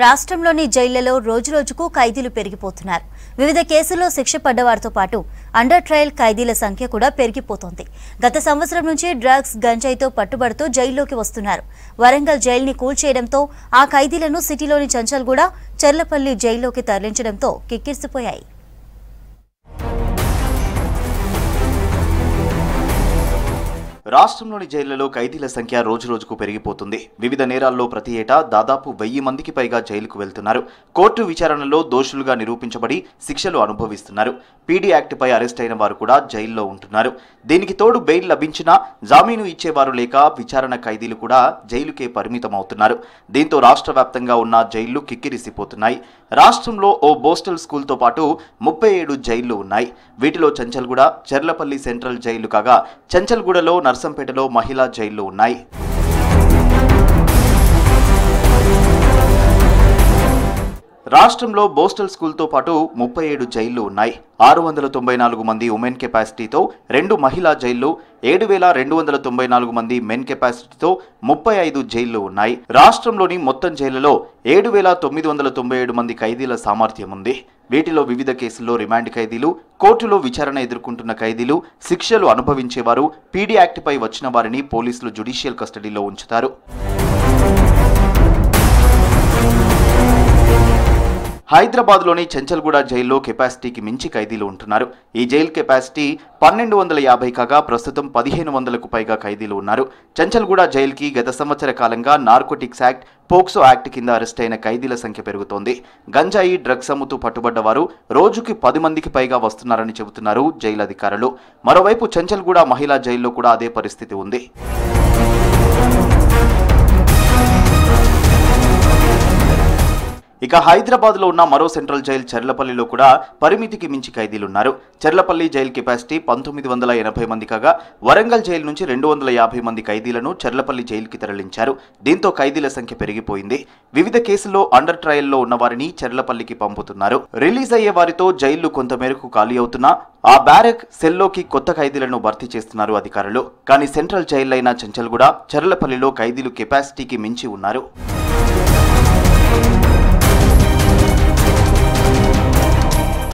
రాష్ట్రంలోని జైళ్లలో రోజురోజుకు ఖైదీలు పెరిగిపోతున్నారు. వివిధ కేసుల్లో శిక్ష పడ్డవారితో పాటు అండర్ ట్రయల్ ఖైదీల సంఖ్య కూడా పెరిగిపోతోంది. గత సంవత్సరం నుంచి డ్రగ్స్, గంజాయితో పట్టుబడుతూ జైల్లోకి వస్తున్నారు. వరంగల్ జైలుని కూల్చేయడంతో ఆ ఖైదీలను సిటీలోని చంచల్గూడ, చెర్లపల్లి జైల్లోకి తరలించడంతో కిక్కిరిసిపోయాయి. రాష్ట్రంలోని జైళ్లలో ఖైదీల సంఖ్య రోజురోజుకు పెరిగిపోతుంది. వివిధ నేరాల్లో ప్రతి ఏటా దాదాపు 1000 మందికి పైగా జైలుకు వెళ్తున్నారు. కోర్టు విచారణలో దోషులుగా నిరూపించబడి శిక్షలు అనుభవిస్తున్నారు. పీడీ యాక్ట్పై అరెస్ట్ అయిన వారు కూడా జైల్లో ఉంటున్నారు. దీనికి తోడు బెయిల్ లభించినా జామీను ఇచ్చేవారు లేక విచారణ ఖైదీలు కూడా జైలుకే పరిమితమవుతున్నారు. దీంతో రాష్ట్ర వ్యాప్తంగా ఉన్న జైళ్లు కిక్కిరిసిపోతున్నాయి. రాష్ట్రంలో ఓ బోస్టల్ స్కూల్తో పాటు 37 జైళ్లు ఉన్నాయి. వీటిలో చంచల్గూడ, చెర్లపల్లి సెంట్రల్ జైళ్లు కాగా చంచల్గూడలో, నర్సంపేటలో మహిళా జైళ్లు ఉన్నాయి. రాష్ట్రంలో బోస్టల్ స్కూల్తో పాటు 37 జైళ్లు ఉన్నాయి. 694 మంది ఉమెన్ కెపాసిటీతో 2 మహిళా జైళ్లు, 7294 మంది మెన్ కెపాసిటీతో 35 జైళ్లు ఉన్నాయి. రాష్ట్రంలోని మొత్తం జైళ్లలో 7997 మంది ఖైదీల సామర్థ్యం ఉంది. వీటిలో వివిధ కేసుల్లో రిమాండ్ ఖైదీలు, కోర్టులో విచారణ ఎదుర్కొంటున్న ఖైదీలు, శిక్షలు అనుభవించేవారు, పీడీ యాక్ట్పై వచ్చిన వారిని పోలీసులు జ్యుడిషియల్ కస్టడీలో ఉంచుతారు. హైదరాబాద్లోని చంచల్గూడ జైల్లో కెపాసిటీకి మించి ఖైదీలు ఉంటున్నారు. ఈ జైలు కెపాసిటీ 1250 కాగా ప్రస్తుతం 1500కు పైగా ఖైదీలు ఉన్నారు. చంచల్గూడ జైలుకి గత సంవత్సర కాలంగా నార్కోటిక్స్ యాక్ట్, పోక్సో యాక్ట్ కింద అరెస్ట్ అయిన ఖైదీల సంఖ్య పెరుగుతోంది. గంజాయి, డ్రగ్స్ అమ్ముతూ పట్టుబడ్డవారు రోజుకి 10 మందికి పైగా వస్తున్నారని చెబుతున్నారు జైలు అధికారులు. మరోవైపు చంచల్గూడ మహిళా జైల్లో కూడా అదే పరిస్థితి ఉంది. ఇక హైదరాబాద్లో ఉన్న మరో సెంట్రల్ జైలు చెర్లపల్లిలో కూడా పరిమితికి మించి ఖైదీలున్నారు. చెర్లపల్లి జైలు కెపాసిటీ 1980 మంది కాగా వరంగల్ జైలు నుంచి 250 మంది ఖైదీలను చెర్లపల్లి జైలుకి తరలించారు. దీంతో ఖైదీల సంఖ్య పెరిగిపోయింది. వివిధ కేసుల్లో అండర్ ట్రయల్లో ఉన్న వారిని చెర్లపల్లికి పంపుతున్నారు. రిలీజ్ అయ్యే వారితో జైళ్లు కొంతమేరకు ఖాళీ అవుతున్నా ఆ బ్యారక్, సెల్లోకి కొత్త ఖైదీలను భర్తీ చేస్తున్నారు అధికారులు. కానీ సెంట్రల్ జైళ్లైన చంచల్గూడ, చెర్లపల్లిలో ఖైదీలు కెపాసిటీకి మించి ఉన్నారు.